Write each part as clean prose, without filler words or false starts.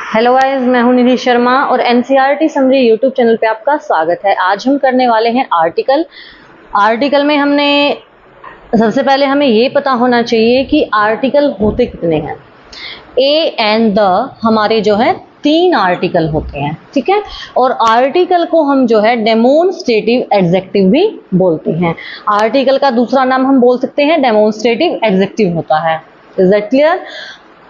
Hello guys, मैं हूं निधि शर्मा और एनसीईआरटी समरी यूट्यूब चैनल पे आपका स्वागत है। आज हम करने वाले हैं आर्टिकल में हमने सबसे पहले हमें ये पता होना चाहिए कि आर्टिकल होते कितने हैं। ए एंड द हमारे जो है 3 आर्टिकल होते हैं, ठीक है। और आर्टिकल को हम जो है डेमोन्स्ट्रेटिव एडजेक्टिव भी बोलते हैं। आर्टिकल का दूसरा नाम हम बोल सकते हैं डेमोन्स्ट्रेटिव एडजेक्टिव होता है। Is that clear?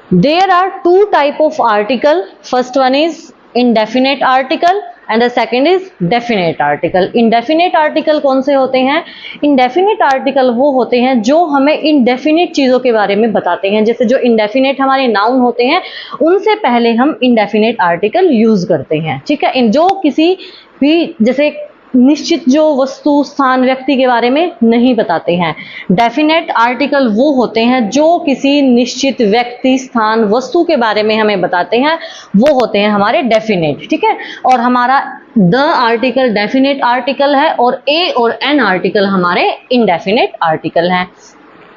There are 2 type of article. First one is indefinite article and the second is definite article. Indefinite article कौन से होते हैं? Indefinite article वो होते हैं जो हमें indefinite चीज़ों के बारे में बताते हैं। जैसे जो indefinite हमारे noun होते हैं उनसे पहले हम indefinite article यूज करते हैं, ठीक है। जो किसी भी जैसे निश्चित जो वस्तु, स्थान, व्यक्ति के बारे में नहीं बताते हैं। डेफिनेट आर्टिकल वो होते हैं जो किसी निश्चित व्यक्ति, स्थान, वस्तु के बारे में हमें बताते हैं, वो होते हैं हमारे डेफिनेट, ठीक है। और हमारा द आर्टिकल डेफिनेट आर्टिकल है और ए और एन आर्टिकल हमारे इनडेफिनेट आर्टिकल हैं।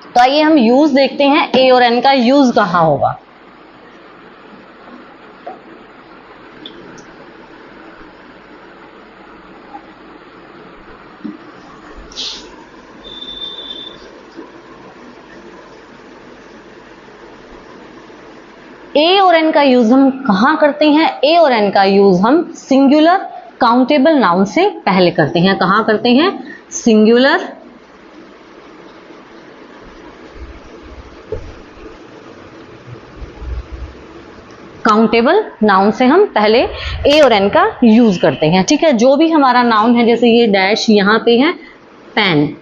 तो आइए हम यूज देखते हैं, ए और एन का यूज कहाँ होगा। ए और एन का यूज हम कहाँ करते हैं? ए और एन का यूज हम सिंगुलर काउंटेबल नाउन से पहले करते हैं। कहाँ करते हैं? सिंगुलर काउंटेबल नाउन से हम पहले ए और एन का यूज करते हैं, ठीक है। जो भी हमारा नाउन है, जैसे ये डैश यहाँ पे है पेन,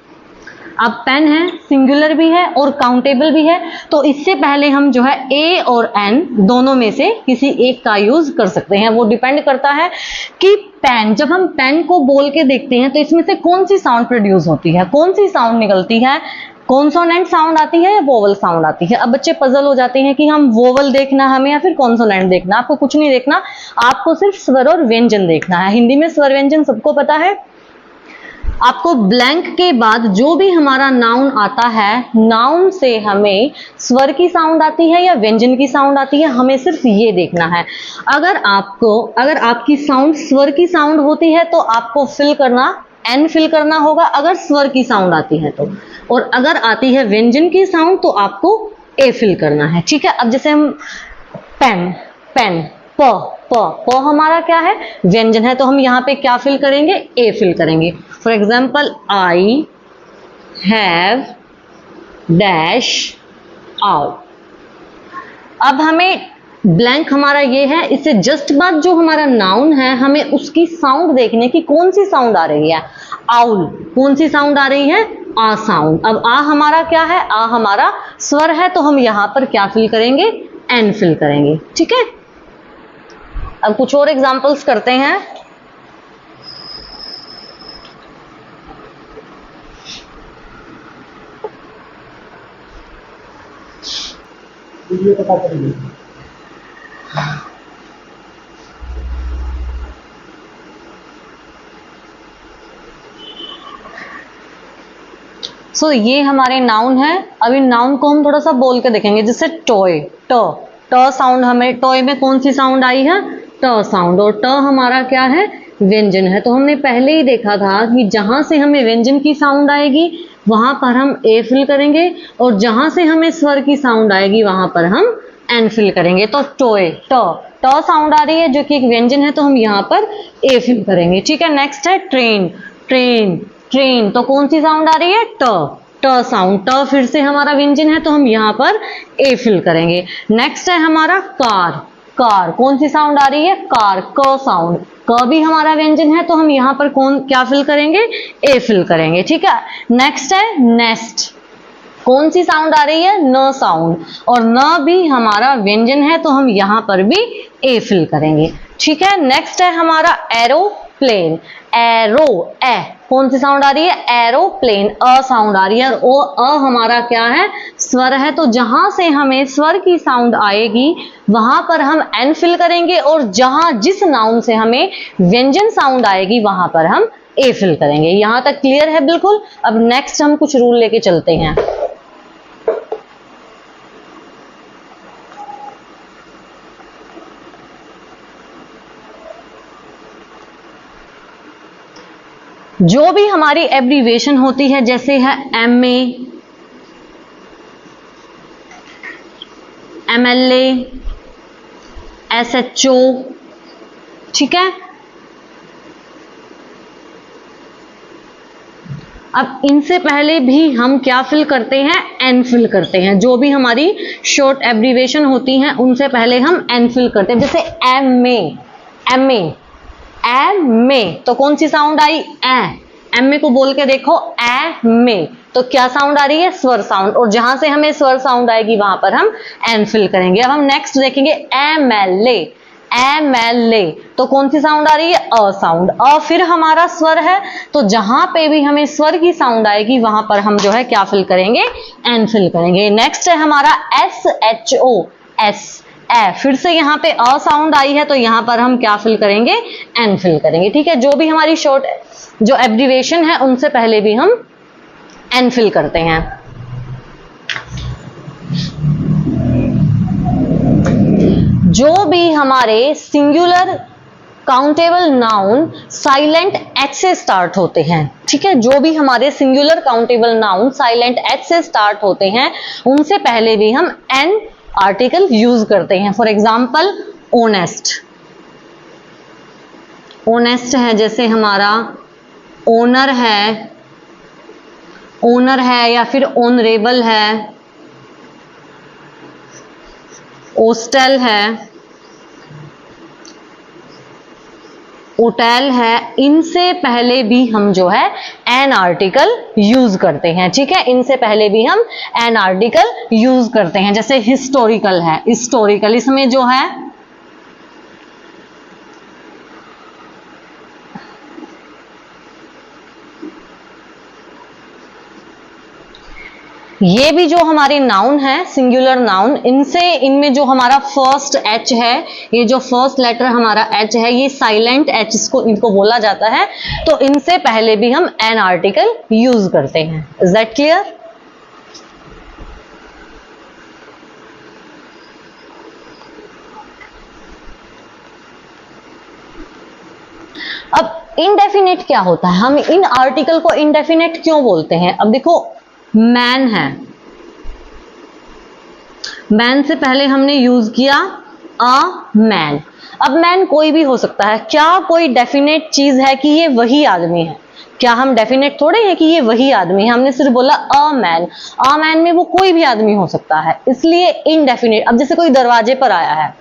अब पेन है, सिंगुलर भी है और काउंटेबल भी है, तो इससे पहले हम जो है ए और एन दोनों में से किसी एक का यूज कर सकते हैं। वो डिपेंड करता है कि पेन, जब हम पेन को बोल के देखते हैं तो इसमें से कौन सी साउंड प्रोड्यूस होती है, कौन सी साउंड निकलती है, कॉन्सोनेंट साउंड आती है या वोवल साउंड आती है। अब बच्चे पजल हो जाते हैं कि हम वोवल देखना हमें या फिर कॉन्सोनेंट देखना। आपको कुछ नहीं देखना, आपको सिर्फ स्वर और व्यंजन देखना है। हिंदी में स्वर व्यंजन सबको पता है। आपको ब्लैंक के बाद जो भी हमारा नाउन आता है, नाउन से हमें स्वर की साउंड आती है या व्यंजन की साउंड आती है, हमें सिर्फ ये देखना है। अगर आपकी साउंड स्वर की साउंड होती है तो आपको एन फिल करना होगा अगर स्वर की साउंड आती है तो, और अगर आती है व्यंजन की साउंड तो आपको ए फिल करना है, ठीक है। अब जैसे हम पेन प हमारा क्या है? व्यंजन है, तो हम यहाँ पे क्या फिल करेंगे? ए फिल करेंगे। For example I have dash out. अब हमें ब्लैंक हमारा ये है, इससे जस्ट बाद जो हमारा नाउन है हमें उसकी साउंड देखने की, कौन सी साउंड आ रही है? आउल। कौन सी साउंड आ रही है? आ साउंड। अब आ हमारा क्या है? आ हमारा स्वर है, तो हम यहाँ पर क्या फिल करेंगे? एन फिल करेंगे, ठीक है। अब कुछ और एग्जांपल्स करते हैं। सो ये हमारे नाउन है। अब इन नाउन को हम थोड़ा सा बोल के देखेंगे। जैसे टॉय, ट साउंड, हमें टॉय में कौन सी साउंड आई है? ट साउंड। और ट हमारा क्या है? व्यंजन है। तो हमने पहले ही देखा था कि जहां से हमें व्यंजन की साउंड आएगी वहां पर हम ए फिल करेंगे और जहां से हमें स्वर की साउंड आएगी वहां पर हम एन फिल करेंगे। तो टॉय, ट साउंड आ रही है जो कि एक व्यंजन है, तो हम यहाँ पर ए फिल करेंगे, ठीक है। नेक्स्ट है ट्रेन, तो कौन सी साउंड आ रही है? ट साउंड। ट फिर से हमारा व्यंजन है, तो हम यहाँ पर ए फिल करेंगे। नेक्स्ट है हमारा कार, कौन सी साउंड आ रही है? कार, क साउंड। क भी हमारा व्यंजन है, तो हम यहाँ पर क्या फिल करेंगे? ए फिल करेंगे, ठीक है। नेक्स्ट है नेस्ट, कौन सी साउंड आ रही है? न साउंड। और न भी हमारा व्यंजन है, तो हम यहाँ पर भी ए फिल करेंगे, ठीक है। नेक्स्ट है हमारा एरोप्लेन, कौन सी साउंड आ रही है? एरोप्लेन, अ साउंड आ रही है। और अ हमारा क्या है? स्वर है, तो जहां से हमें स्वर की साउंड आएगी वहां पर हम एन फिल करेंगे और जिस नाउन से हमें व्यंजन साउंड आएगी वहां पर हम ए फिल करेंगे। यहां तक क्लियर है बिल्कुल? अब नेक्स्ट हम कुछ रूल लेके चलते हैं। जो भी हमारी एब्रीवेशन होती है, जैसे है MA, MLA, SHO, ठीक है। अब इनसे पहले भी हम क्या फिल करते हैं, एन फिल करते हैं। जो भी हमारी शॉर्ट एब्रीवेशन होती हैं उनसे पहले हम एन फिल करते हैं। जैसे MA, MA, MA, तो कौन सी साउंड आई, ए। MA को बोल के देखो, MA, तो क्या साउंड आ रही है, स्वर साउंड, और जहां से हमें स्वर साउंड आएगी वहां पर हम एन फिल करेंगे। अब हम नेक्स्ट देखेंगे MLA, MLA, तो कौन सी साउंड आ रही है, अ साउंड। अ फिर हमारा स्वर है, तो जहां पे भी हमें स्वर की साउंड आएगी वहां पर हम जो है क्या फिल करेंगे, एन फिल करेंगे। नेक्स्ट है हमारा SHO, एस, ए, फिर से यहाँ पे अ साउंड आई है तो यहाँ पर हम क्या फिल करेंगे, एन फिल करेंगे, ठीक है। जो भी हमारी शॉर्ट जो एब्रीवेशन है उनसे पहले भी हम एन फिल करते हैं। जो भी हमारे singular countable noun silent H से स्टार्ट होते हैं, ठीक है, जो भी हमारे singular countable noun silent H से स्टार्ट होते हैं उनसे पहले भी हम एन आर्टिकल यूज करते हैं। फॉर एग्जाम्पल ओनेस्ट, ओनेस्ट है जैसे हमारा ओनर है, ओनर है, या फिर ऑनरेबल है, ओस्टेल है, होटल है, इनसे पहले भी हम जो है एन आर्टिकल यूज करते हैं, ठीक है। इनसे पहले भी हम एन आर्टिकल यूज करते हैं। जैसे हिस्टोरिकल है, हिस्टोरिकल, इसमें जो है ये भी जो हमारे नाउन है सिंगुलर नाउन, इनमें जो हमारा फर्स्ट एच है, ये जो फर्स्ट लेटर हमारा एच है, ये साइलेंट एच इनको बोला जाता है, तो इनसे पहले भी हम एन आर्टिकल यूज करते हैं। Is that clear? अब इनडेफिनेट क्या होता है, हम इन आर्टिकल को इनडेफिनेट क्यों बोलते हैं? अब देखो मैन है, मैन से पहले हमने यूज किया अ मैन। अब मैन कोई भी हो सकता है, क्या कोई डेफिनेट चीज है कि ये वही आदमी है? क्या हम डेफिनेट थोड़े हैं कि ये वही आदमी है, हमने सिर्फ बोला अ मैन। अ मैन में वो कोई भी आदमी हो सकता है, इसलिए इनडेफिनेट। अब जैसे कोई दरवाजे पर आया है,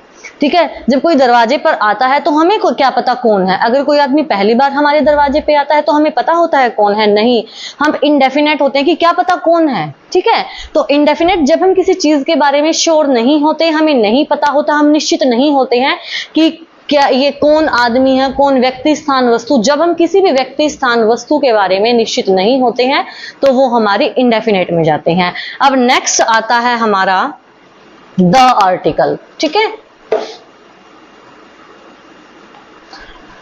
ठीक है, जब कोई दरवाजे पर आता है तो हमें क्या पता कौन है? अगर कोई आदमी पहली बार हमारे दरवाजे पे आता है तो हमें पता होता है कौन है? नहीं, हम इनडेफिनेट होते हैं कि क्या पता कौन है, ठीक है। तो इनडेफिनेट जब हम किसी चीज के बारे में श्योर नहीं होते, हमें नहीं पता होता, हम निश्चित नहीं होते हैं कि क्या ये कौन आदमी है, कौन व्यक्ति स्थान वस्तु, जब हम किसी भी व्यक्ति स्थान वस्तु के बारे में निश्चित नहीं होते हैं तो वो हमारे इनडेफिनेट में जाते हैं। अब नेक्स्ट आता है हमारा द आर्टिकल, ठीक है,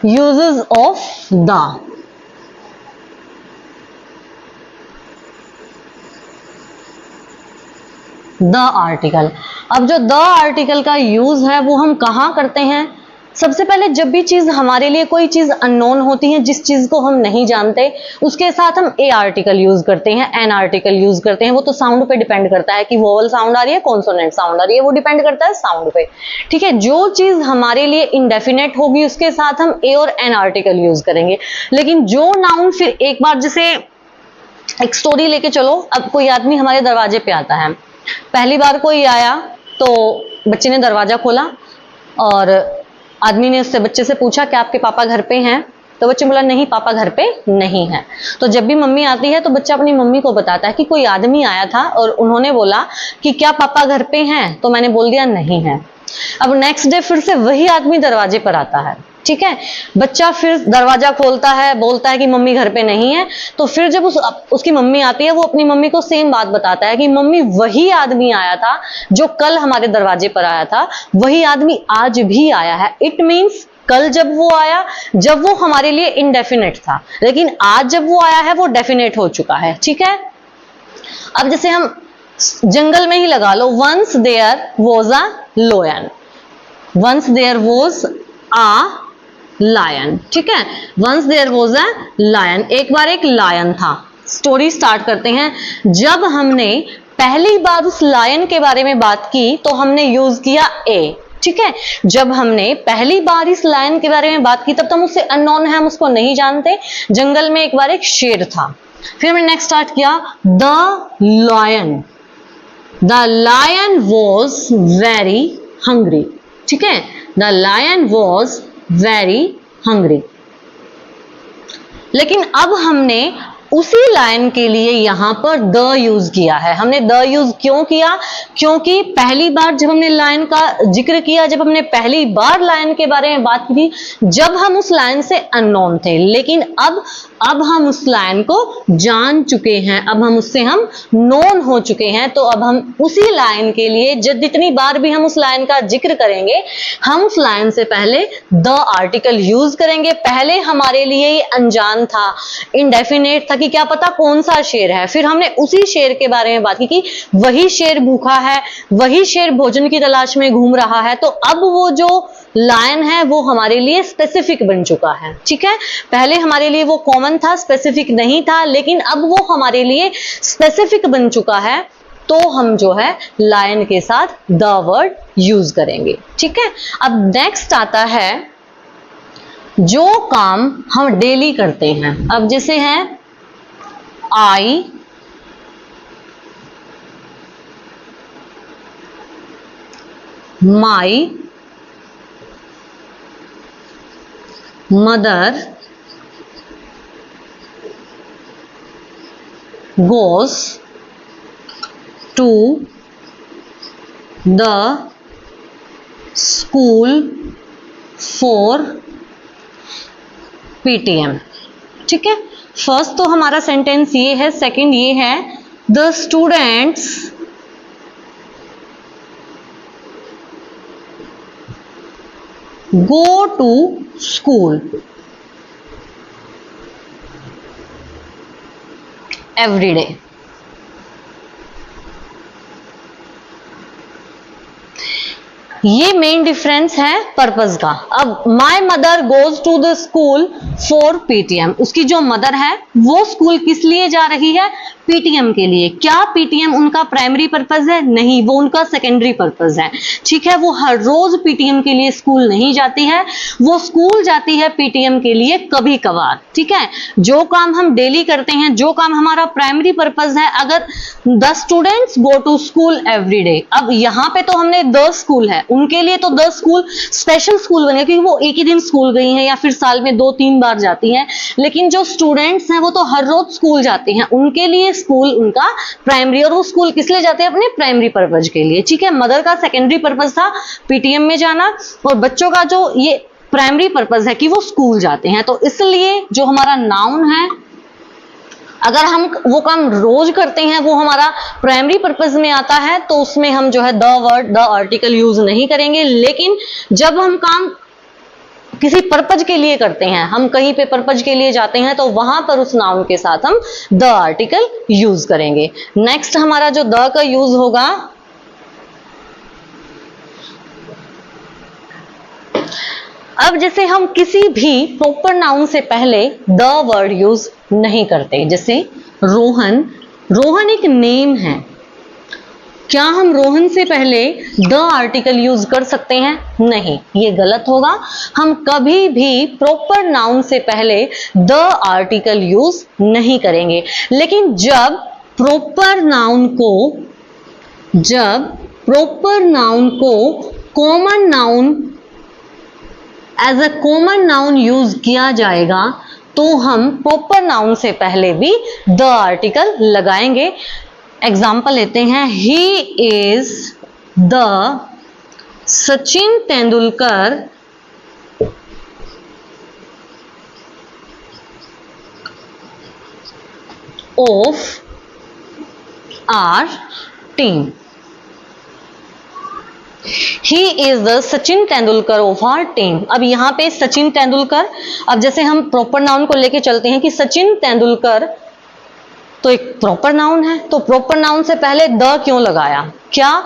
uses of the. The article, अब जो द आर्टिकल का यूज है वो हम कहां करते हैं? सबसे पहले जब भी चीज हमारे लिए कोई चीज अननोन होती है, जिस चीज को हम नहीं जानते, उसके साथ हम ए आर्टिकल यूज करते हैं, एन आर्टिकल यूज करते हैं। वो तो साउंड पे डिपेंड करता है कि वोवल साउंड आ रही है, कॉन्सोनेंट साउंड आ रही है, वो डिपेंड करता है साउंड पे, ठीक है। जो चीज हमारे लिए इनडेफिनेट होगी उसके साथ हम ए और एन आर्टिकल यूज करेंगे। लेकिन जो नाउन, फिर एक बार जैसे एक स्टोरी लेके चलो, अब कोई आदमी हमारे दरवाजे पे आता है, पहली बार कोई आया तो बच्चे ने दरवाजा खोला और आदमी ने उससे बच्चे से पूछा कि आपके पापा घर पे हैं? तो बच्चे बोला नहीं, पापा घर पे नहीं है। तो जब भी मम्मी आती है तो बच्चा अपनी मम्मी को बताता है कि कोई आदमी आया था और उन्होंने बोला कि क्या पापा घर पे हैं? तो मैंने बोल दिया नहीं है। अब नेक्स्ट डे फिर से वही आदमी दरवाजे पर आता है, ठीक है, बच्चा फिर दरवाजा खोलता है, बोलता है कि मम्मी घर पे नहीं है। तो फिर जब उसकी मम्मी आती है, वो अपनी मम्मी को सेम बात बताता है कि मम्मी वही आदमी आया था जो कल हमारे दरवाजे पर आया था, वही आदमी आज भी आया है। इट मीन्स कल जब वो आया, जब वो हमारे लिए इनडेफिनेट था, लेकिन आज जब वो आया है वो डेफिनेट हो चुका है, ठीक है। अब जैसे हम जंगल में ही लगा लो, once there was a lion, once there was a lion, ठीक है। Once there was a lion, एक बार एक लायन था। स्टोरी स्टार्ट करते हैं। जब हमने पहली बार उस लायन के बारे में बात की तो हमने यूज किया ए, ठीक है। जब हमने पहली बार इस लायन के बारे में बात की तब तो हम उससे अननोन है, हम उसको नहीं जानते। जंगल में एक बार एक शेर था। फिर हमने नेक्स्ट स्टार्ट किया the lion. The lion was very hungry, ठीक है। The lion was very hungry. लेकिन अब हमने उसी लायन के लिए यहां पर द यूज किया है। हमने द यूज क्यों किया? क्योंकि पहली बार जब हमने लायन का जिक्र किया, जब हमने पहली बार लायन के बारे में बात की थी, जब हम उस लायन से अननोन थे। लेकिन अब हम उस लायन को जान चुके हैं, अब हम उससे हम नोन हो चुके हैं। तो अब हम उसी लायन के लिए जितनी बार भी हम उस लायन का जिक्र करेंगे, हम उस लायन से पहले द आर्टिकल यूज करेंगे। पहले हमारे लिए ये अनजान था, इनडेफिनेट था कि क्या पता कौन सा शेर है। फिर हमने उसी शेर के बारे में बात की कि वही शेर भूखा है, वही शेर भोजन की तलाश में घूम रहा है। तो अब वो जो लायन है वो हमारे लिए स्पेसिफिक बन चुका है, ठीक है। पहले हमारे लिए वो कॉमन था, स्पेसिफिक नहीं था, लेकिन अब वो हमारे लिए स्पेसिफिक बन चुका है। तो हम जो है लायन के साथ द वर्ड यूज करेंगे, ठीक है। अब नेक्स्ट आता है जो काम हम डेली करते हैं। अब जैसे है आई, माई, mother, goes to the school for PTM, ठीक है। फर्स्ट तो हमारा सेंटेंस ये है, सेकंड ये है the students go to school every day। ये मेन डिफरेंस है पर्पस का। अब my mother goes to the school for PTM, उसकी जो मदर है वो स्कूल किस लिए जा रही है? पीटीएम के लिए। क्या पीटीएम उनका प्राइमरी पर्पस है? नहीं, वो उनका सेकेंडरी पर्पस है, ठीक है। वो हर रोज पीटीएम के लिए स्कूल नहीं जाती है, वो स्कूल जाती है पीटीएम के लिए कभी कभार, ठीक है। जो काम हम डेली करते हैं, जो काम हमारा प्राइमरी पर्पस है, अगर the students go to school every day, अब यहाँ पे तो हमने द स्कूल है, उनके लिए तो द स्कूल स्पेशल स्कूल बनेगा क्योंकि वो एक ही दिन स्कूल गई हैं या फिर साल में 2-3 बार जाती हैं। लेकिन जो स्टूडेंट्स हैं वो तो हर रोज स्कूल जाते हैं, उनके लिए स्कूल उनका प्राइमरी, और वो स्कूल किस लिए जाते हैं? अपने प्राइमरी पर्पस के लिए, ठीक है। मदर का सेकेंडरी पर्पस था पीटीएम में जाना, और बच्चों का जो ये प्राइमरी पर्पस है कि वो स्कूल जाते हैं। तो इसलिए जो हमारा नाउन है, अगर हम वो काम रोज करते हैं, वो हमारा प्राइमरी पर्पस में आता है, तो उसमें हम जो है the word, the article use नहीं करेंगे। लेकिन जब हम काम किसी पर्पज के लिए करते हैं, हम कहीं पे पर्पज के लिए जाते हैं, तो वहां पर उस नाउन के साथ हम द आर्टिकल यूज करेंगे। नेक्स्ट हमारा जो द का यूज होगा, अब जैसे हम किसी भी प्रॉपर नाउन से पहले द वर्ड यूज नहीं करते, जैसे रोहन, रोहन एक नेम है, क्या हम रोहन से पहले द आर्टिकल यूज कर सकते हैं? नहीं, ये गलत होगा। हम कभी भी प्रॉपर नाउन से पहले द आर्टिकल यूज नहीं करेंगे। लेकिन जब प्रॉपर नाउन को common noun, as a common noun use किया जाएगा, तो हम प्रॉपर नाउन से पहले भी द आर्टिकल लगाएंगे। एग्जाम्पल लेते हैं, he is the Sachin Tendulkar of our team. He is the Sachin Tendulkar of our team. अब यहाँ पे सचिन तेंदुलकर, अब जैसे हम प्रॉपर नाउन को लेके चलते हैं कि सचिन तेंदुलकर तो एक प्रॉपर नाउन है, तो प्रॉपर नाउन से पहले द क्यों लगाया? क्या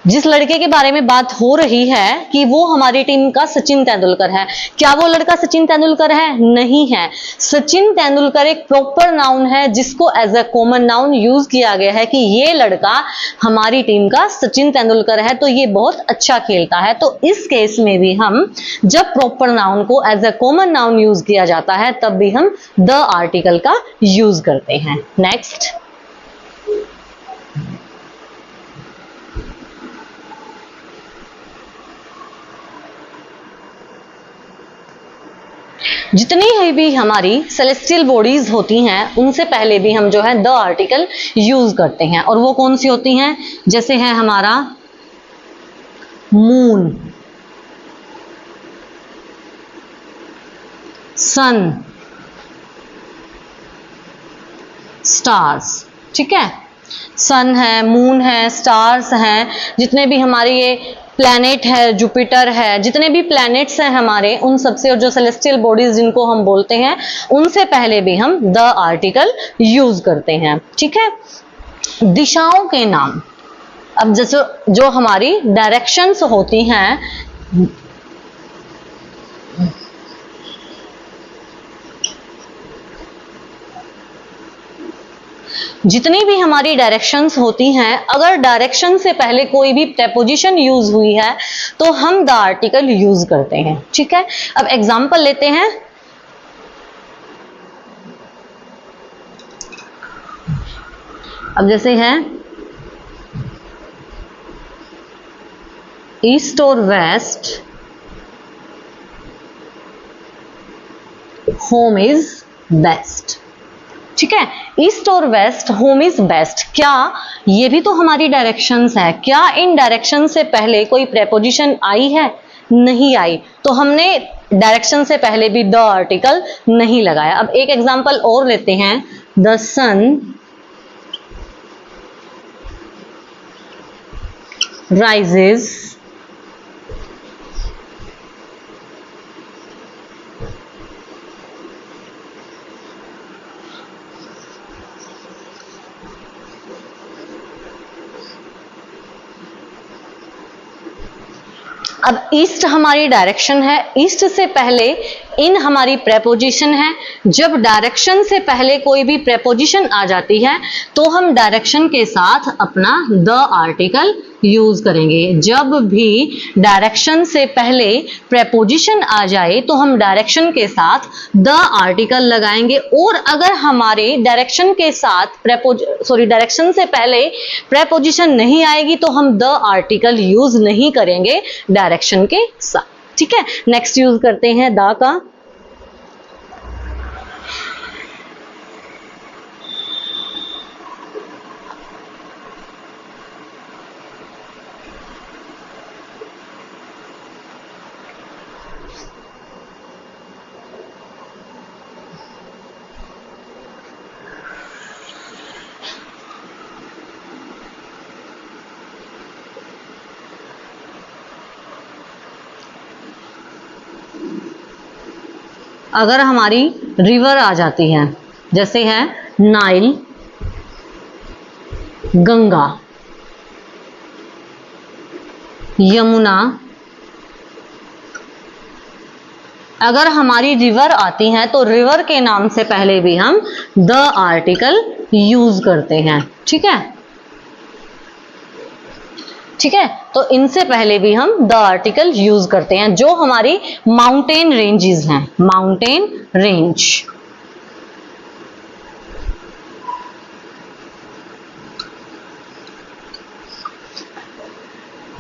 जिस लड़के के बारे में बात हो रही है कि वो हमारी टीम का सचिन तेंदुलकर है, क्या वो लड़का सचिन तेंदुलकर है? नहीं है। सचिन तेंदुलकर एक प्रॉपर नाउन है जिसको as a common noun use किया गया है कि ये लड़का हमारी टीम का सचिन तेंदुलकर है, तो ये बहुत अच्छा खेलता है। तो इस केस में भी हम जब प्रॉपर नाउन को as a common noun use किया जाता है तब भी हम द आर्टिकल का यूज करते हैं। नेक्स्ट, जितनी भी हमारी सेलेस्टियल बॉडीज होती हैं उनसे पहले भी हम जो है द आर्टिकल यूज करते हैं, और वो कौन सी होती हैं? जैसे है हमारा मून, सन, स्टार्स। ठीक है, सन है, मून है, स्टार्स हैं, जितने भी हमारे ये प्लैनेट है, जुपिटर है, जितने भी प्लैनेट्स हैं हमारे, उन सबसे, और जो सेलेस्टियल बॉडीज जिनको हम बोलते हैं, उनसे पहले भी हम द आर्टिकल यूज करते हैं। ठीक है, दिशाओं के नाम, अब जैसे जो हमारी डायरेक्शंस होती हैं, जितनी भी हमारी डायरेक्शंस होती हैं, अगर डायरेक्शन से पहले कोई भी प्रेपोजिशन यूज हुई है तो हम द आर्टिकल यूज करते हैं। ठीक है, अब एग्जांपल लेते हैं। अब जैसे है ईस्ट और वेस्ट, होम इज बेस्ट। ठीक है, ईस्ट और वेस्ट, होम इज बेस्ट, क्या ये भी तो हमारी डायरेक्शंस है? क्या इन डायरेक्शन से पहले कोई प्रेपोजिशन आई है? नहीं आई, तो हमने डायरेक्शन से पहले भी द आर्टिकल नहीं लगाया। अब एक एग्जांपल और लेते हैं, द सन राइजेस अब ईस्ट हमारी डायरेक्शन है, ईस्ट से पहले इन हमारी प्रेपोजिशन है। जब डायरेक्शन से पहले कोई भी प्रेपोजिशन आ जाती है तो हम डायरेक्शन के साथ अपना द आर्टिकल यूज करेंगे। जब भी डायरेक्शन से पहले प्रेपोजिशन आ जाए तो हम डायरेक्शन के साथ द आर्टिकल लगाएंगे, और अगर हमारे डायरेक्शन के साथ डायरेक्शन से पहले प्रेपोजिशन नहीं आएगी तो हम द आर्टिकल यूज नहीं करेंगे डायरेक्शन के साथ। ठीक है, नेक्स्ट यूज करते हैं द का। अगर हमारी रिवर आ जाती है, जैसे है नाइल, गंगा, यमुना, अगर हमारी रिवर आती हैं तो रिवर के नाम से पहले भी हम द आर्टिकल यूज करते हैं। ठीक है, ठीक है, तो इनसे पहले भी हम द आर्टिकल यूज करते हैं। जो हमारी माउंटेन रेंजेस हैं, माउंटेन रेंज,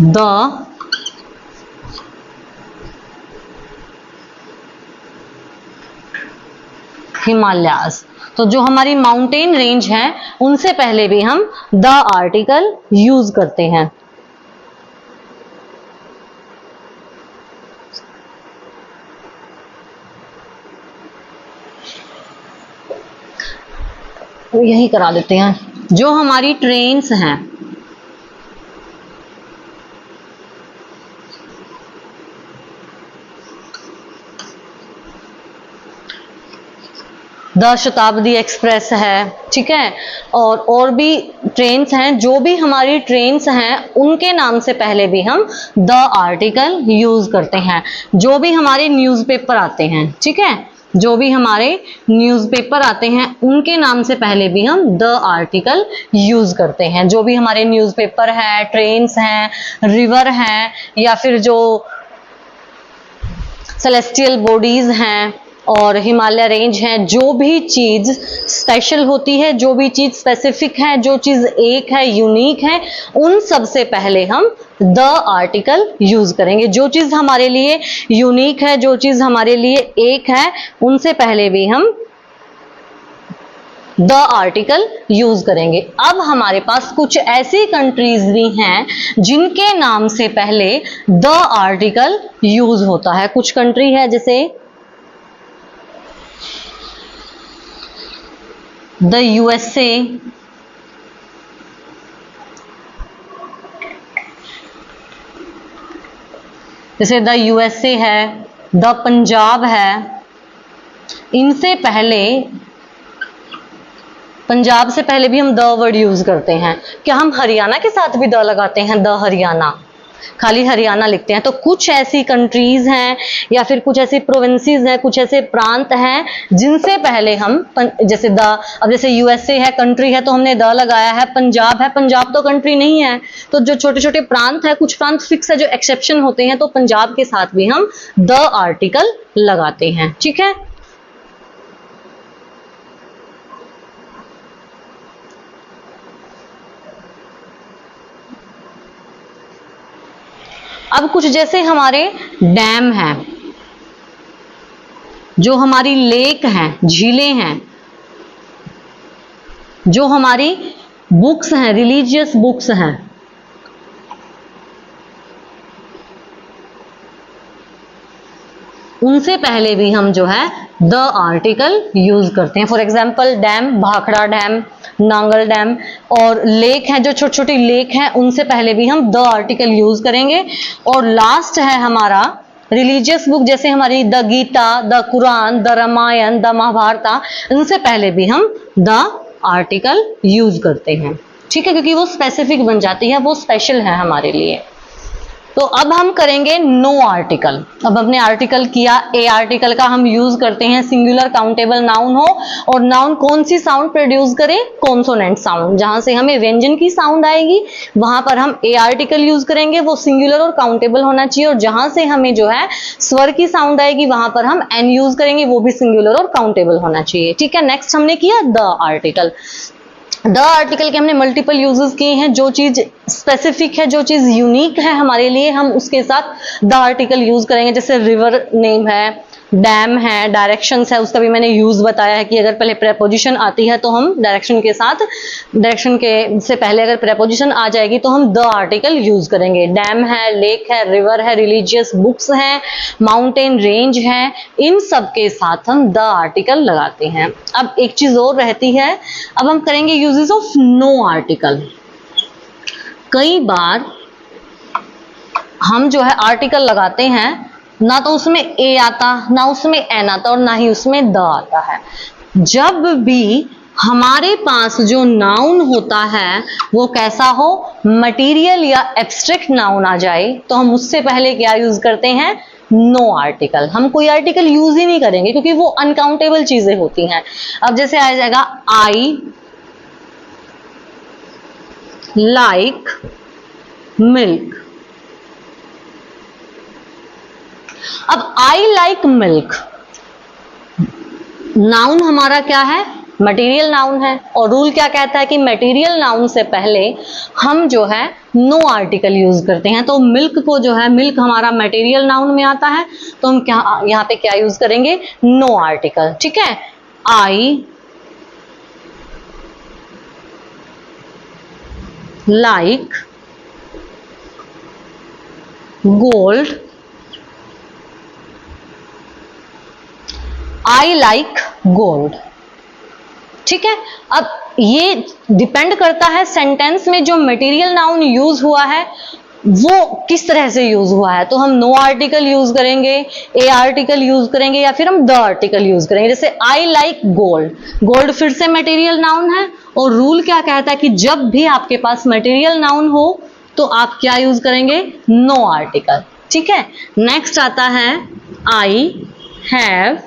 द हिमालयास, तो जो हमारी माउंटेन रेंज है उनसे पहले भी हम द आर्टिकल यूज करते हैं। तो यही करा देते हैं। जो हमारी ट्रेन्स हैं, द शताब्दी एक्सप्रेस है, ठीक है, और भी ट्रेन्स हैं। जो भी हमारी ट्रेन्स हैं उनके नाम से पहले भी हम द आर्टिकल यूज करते हैं। जो भी हमारे न्यूज़पेपर आते हैं, ठीक है, जो भी हमारे न्यूज़पेपर आते हैं उनके नाम से पहले भी हम द आर्टिकल यूज करते हैं। जो भी हमारे न्यूज़पेपर है, ट्रेन्स हैं, रिवर हैं, या फिर जो सेलेस्टियल बॉडीज हैं और हिमालय रेंज है, जो भी चीज स्पेशल होती है, जो भी चीज स्पेसिफिक है, जो चीज एक है, यूनिक है, उन सब से पहले हम द आर्टिकल यूज करेंगे। जो चीज हमारे लिए यूनिक है, जो चीज हमारे लिए एक है, उनसे पहले भी हम द आर्टिकल यूज करेंगे। अब हमारे पास कुछ ऐसी कंट्रीज भी हैं जिनके नाम से पहले द आर्टिकल यूज होता है। कुछ कंट्री है जैसे द यूएसए, जैसे द यूएसए है, द पंजाब है। इनसे पहले, पंजाब से पहले भी हम द वर्ड यूज करते हैं। क्या हम हरियाणा के साथ भी द लगाते हैं? द हरियाणा, खाली हरियाणा लिखते हैं। तो कुछ ऐसी कंट्रीज हैं या फिर कुछ ऐसी प्रोविंसेस हैं, कुछ ऐसे प्रांत हैं जिनसे पहले हम जैसे द, अब जैसे यूएसए है, कंट्री है, तो हमने द लगाया है। पंजाब है, पंजाब तो कंट्री नहीं है। तो जो छोटे छोटे प्रांत है, कुछ प्रांत फिक्स है जो एक्सेप्शन होते हैं, तो पंजाब के साथ भी हम द आर्टिकल लगाते हैं, ठीक है। अब कुछ जैसे हमारे डैम हैं, जो हमारी लेक हैं, झीलें हैं, जो हमारी बुक्स हैं, रिलीजियस बुक्स हैं, उनसे पहले भी हम जो है द आर्टिकल यूज करते हैं। For example dam, Bhakra dam, Nangal dam, और लेक है, जो छोटी छोटी लेक है, उनसे पहले भी हम द आर्टिकल यूज करेंगे। और लास्ट है हमारा रिलीजियस बुक, जैसे हमारी the Gita, the Quran, the Ramayana, the Mahabharata, इनसे पहले भी हम द आर्टिकल यूज करते हैं, ठीक है, क्योंकि वो स्पेसिफिक बन जाती है, वो स्पेशल है हमारे लिए। तो अब हम करेंगे नो आर्टिकल। अब हमने आर्टिकल किया, ए आर्टिकल का हम यूज करते हैं सिंगुलर काउंटेबल नाउन हो, और नाउन कौन सी साउंड प्रोड्यूस करे? Consonant sound. जहां से हमें व्यंजन की साउंड आएगी वहां पर हम ए आर्टिकल यूज करेंगे, वो सिंगुलर और काउंटेबल होना चाहिए। और जहां से हमें जो है स्वर की साउंड आएगी वहां पर हम एन यूज करेंगे, वो भी सिंगुलर और काउंटेबल होना चाहिए, ठीक है। नेक्स्ट हमने किया द आर्टिकल। द आर्टिकल के हमने मल्टीपल यूजेस किए हैं। जो चीज स्पेसिफिक है, जो चीज यूनिक है हमारे लिए, हम उसके साथ द आर्टिकल यूज करेंगे। जैसे रिवर नेम है, डैम है, डायरेक्शंस है, उसका भी मैंने यूज बताया है कि अगर पहले प्रेपोजिशन आती है तो हम डायरेक्शन के साथ, डायरेक्शन के से पहले अगर प्रेपोजिशन आ जाएगी तो हम द आर्टिकल यूज करेंगे। डैम है, लेक है, रिवर है, रिलीजियस बुक्स हैं, माउंटेन रेंज है, इन सब के साथ हम द आर्टिकल लगाते हैं। अब एक चीज और रहती है, अब हम करेंगे यूजेस ऑफ नो आर्टिकल। कई बार हम जो है आर्टिकल लगाते हैं, ना तो उसमें ए आता, ना उसमें एन आता, और ना ही उसमें द आता है। जब भी हमारे पास जो नाउन होता है वो कैसा हो, मटीरियल या एब्स्ट्रैक्ट नाउन आ जाए, तो हम उससे पहले क्या यूज करते हैं? No article. हम कोई आर्टिकल यूज ही नहीं करेंगे क्योंकि वो अनकाउंटेबल चीजें होती हैं। अब जैसे आ जाएगा आई लाइक मिल्क। अब आई लाइक मिल्क नाउन हमारा क्या है? मटेरियल नाउन है। और रूल क्या कहता है कि मटेरियल नाउन से पहले हम जो है नो आर्टिकल यूज करते हैं। तो मिल्क को जो है, मिल्क हमारा मटेरियल नाउन में आता है, तो हम क्या यहाँ पे क्या यूज करेंगे? नो आर्टिकल, ठीक है। I like gold, I like gold, ठीक है। अब ये डिपेंड करता है सेंटेंस में जो मटेरियल नाउन यूज हुआ है वो किस तरह से यूज हुआ है, तो हम नो आर्टिकल यूज करेंगे, ए आर्टिकल यूज करेंगे, या फिर हम द आर्टिकल यूज करेंगे। जैसे आई लाइक गोल्ड, गोल्ड फिर से मटेरियल नाउन है, और रूल क्या कहता है कि जब भी आपके पास मटेरियल नाउन हो तो आप क्या यूज करेंगे, नो आर्टिकल। ठीक है, नेक्स्ट आता है आई हैव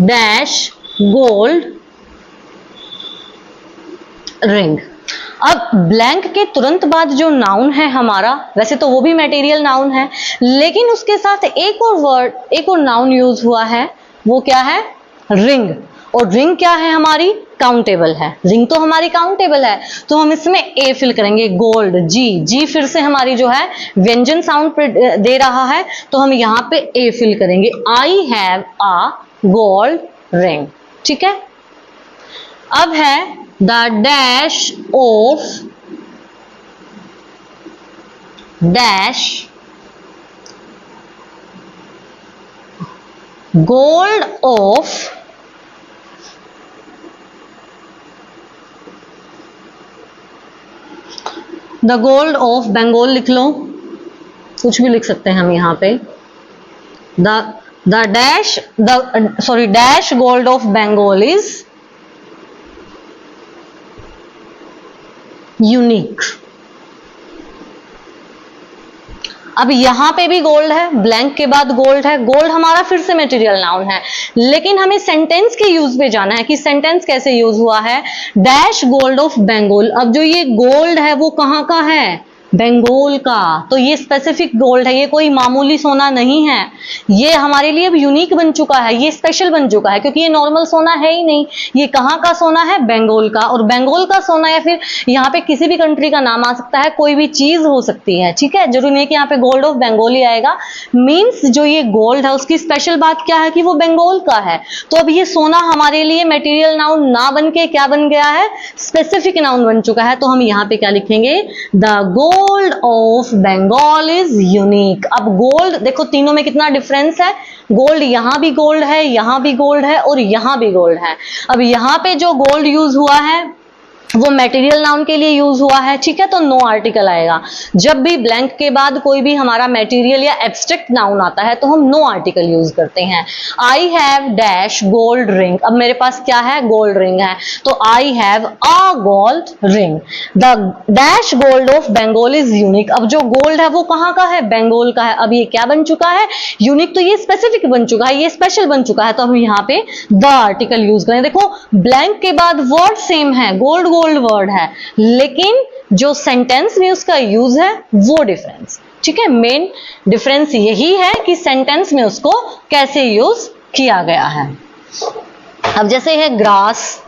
डैश गोल्ड रिंग। अब ब्लैंक के तुरंत बाद जो नाउन है हमारा, वैसे तो वो भी मटेरियल नाउन है, लेकिन उसके साथ एक और वर्ड, एक और नाउन यूज हुआ है, वो क्या है, रिंग। और रिंग क्या है हमारी, काउंटेबल है। रिंग तो हमारी काउंटेबल है, तो हम इसमें ए फिल करेंगे, गोल्ड, जी फिर से हमारी जो है व्यंजन साउंड दे रहा है, तो हम यहां पे ए फिल करेंगे, I have a gold ring. ठीक है, अब है the dash of dash gold of the gold of Bengal लिख लो, कुछ भी लिख सकते हैं हम यहां पे। The dash gold of Bengal is unique. अब यहां पे भी गोल्ड है, ब्लैंक के बाद गोल्ड है, गोल्ड हमारा फिर से मटेरियल नाउन है, लेकिन हमें सेंटेंस के यूज पे जाना है कि सेंटेंस कैसे यूज हुआ है, डैश गोल्ड ऑफ बंगाल। अब जो ये गोल्ड है वो कहां का है, बंगाल का, तो ये स्पेसिफिक गोल्ड है, ये कोई मामूली सोना नहीं है, ये हमारे लिए अब यूनिक बन चुका है, ये स्पेशल बन चुका है, क्योंकि ये नॉर्मल सोना है ही नहीं, ये कहां का सोना है, बंगाल का। और बंगाल का सोना या फिर यहाँ पे किसी भी कंट्री का नाम आ सकता है, कोई भी चीज हो सकती है। ठीक है, जरूरी नहीं कि यहाँ पे गोल्ड ऑफ बंगाल ही आएगा, मीन्स जो ये गोल्ड है उसकी स्पेशल बात क्या है कि वो बंगाल का है। तो अब ये सोना हमारे लिए मटेरियल नाउन ना बन के क्या बन गया है, स्पेसिफिक नाउन बन चुका है। तो हम यहाँ पे क्या लिखेंगे, the gold of Bengal is unique. अब गोल्ड देखो तीनों में कितना डिफरेंस है, गोल्ड यहां भी गोल्ड है, यहां भी गोल्ड है, और यहां भी गोल्ड है। अब यहां पे जो गोल्ड यूज हुआ है वो मटेरियल नाउन के लिए यूज हुआ है। ठीक है, तो नो आर्टिकल आएगा। जब भी ब्लैंक के बाद कोई भी हमारा मटेरियल या एब्स्ट्रैक्ट नाउन आता है तो हम नो आर्टिकल यूज करते हैं। I have dash gold ring, अब मेरे पास क्या है, गोल्ड रिंग है, तो I have a gold ring. The dash gold of Bengal is unique. अब जो गोल्ड है वो कहाँ का है, बंगाल का है। अब ये क्या बन चुका है, यूनिक, तो ये स्पेसिफिक बन चुका है, ये स्पेशल बन चुका है, तो हम यहाँ पे द आर्टिकल यूज करें। देखो ब्लैंक के बाद वर्ड सेम है, गोल्ड गोल्ड वर्ड है, लेकिन जो सेंटेंस में उसका यूज है वो डिफरेंस। ठीक है, मेन डिफरेंस यही है कि सेंटेंस में उसको कैसे यूज किया गया है। अब जैसे है ग्रास,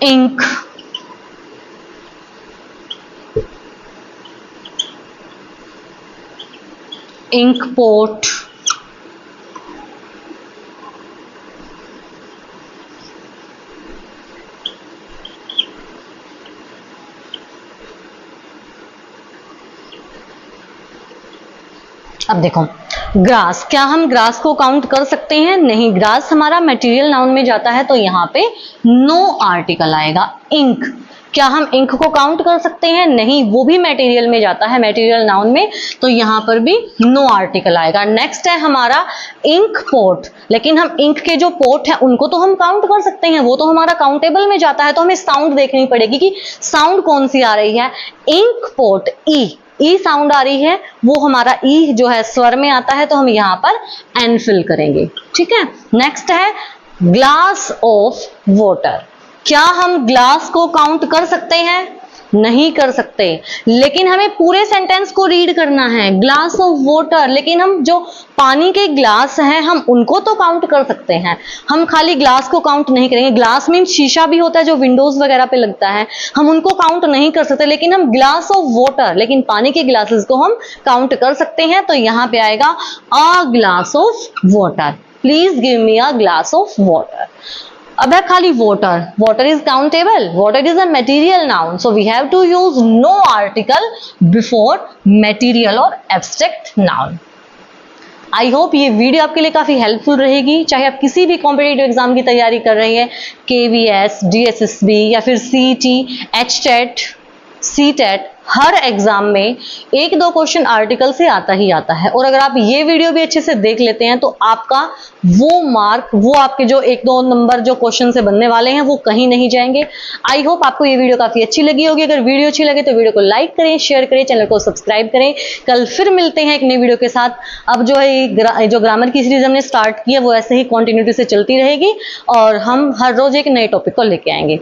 इंक, इंक पोट, अब देखो ग्रास, क्या हम ग्रास को काउंट कर सकते हैं, नहीं, ग्रास हमारा मटेरियल नाउन में जाता है तो यहाँ पे नो आर्टिकल आएगा। इंक, क्या हम इंक को काउंट कर सकते हैं, नहीं, वो भी मटेरियल में जाता है, मटेरियल नाउन में, तो यहाँ पर भी नो आर्टिकल आएगा। नेक्स्ट है हमारा इंक पोट, लेकिन हम इंक के जो पोट है उनको तो हम काउंट कर सकते हैं, वो तो हमारा काउंटेबल में जाता है, तो हमें साउंड देखनी पड़ेगी कि साउंड कौन सी आ रही है। इंक पोट, ई साउंड आ रही है, वो हमारा ई जो है स्वर में आता है, तो हम यहाँ पर एन फिल करेंगे। ठीक है, नेक्स्ट है ग्लास ऑफ वाटर। क्या हम ग्लास को काउंट कर सकते हैं, नहीं कर सकते, लेकिन हमें पूरे सेंटेंस को रीड करना है, ग्लास ऑफ वाटर, लेकिन हम जो पानी के ग्लास हैं हम उनको तो काउंट कर सकते हैं, हम खाली ग्लास को काउंट नहीं करेंगे। ग्लास मीन शीशा भी होता है जो विंडोज वगैरह पे लगता है, हम उनको काउंट नहीं कर सकते, लेकिन हम ग्लास ऑफ वाटर, लेकिन पानी के ग्लासेस को हम काउंट कर सकते हैं। तो यहाँ पे आएगा a glass of water, please give me a glass of water. अब है खाली water, water is countable, water is a material noun, so we have to use no article before material or abstract noun. I hope ये video आपके लिए काफ़ी helpful रहेगी, चाहे आप किसी भी कॉम्पिटिटिव एग्जाम की तैयारी कर रही हैं, KVS, DSSB या फिर CET, HTET, CTET, हर एग्जाम में 1-2 क्वेश्चन आर्टिकल से आता ही आता है। और अगर आप ये वीडियो भी अच्छे से देख लेते हैं तो आपका वो मार्क, वो आपके जो 1-2 नंबर जो क्वेश्चन से बनने वाले हैं वो कहीं नहीं जाएंगे। आई होप आपको ये वीडियो काफी अच्छी लगी होगी। अगर वीडियो अच्छी लगे तो वीडियो को लाइक करें, शेयर करें, चैनल को सब्सक्राइब करें। कल फिर मिलते हैं एक नई वीडियो के साथ। अब जो है जो ग्रामर की सीरीज हमने स्टार्ट की है वो ऐसे ही कंटिन्यूटी से चलती रहेगी और हम हर रोज एक नए टॉपिक को लेके आएंगे।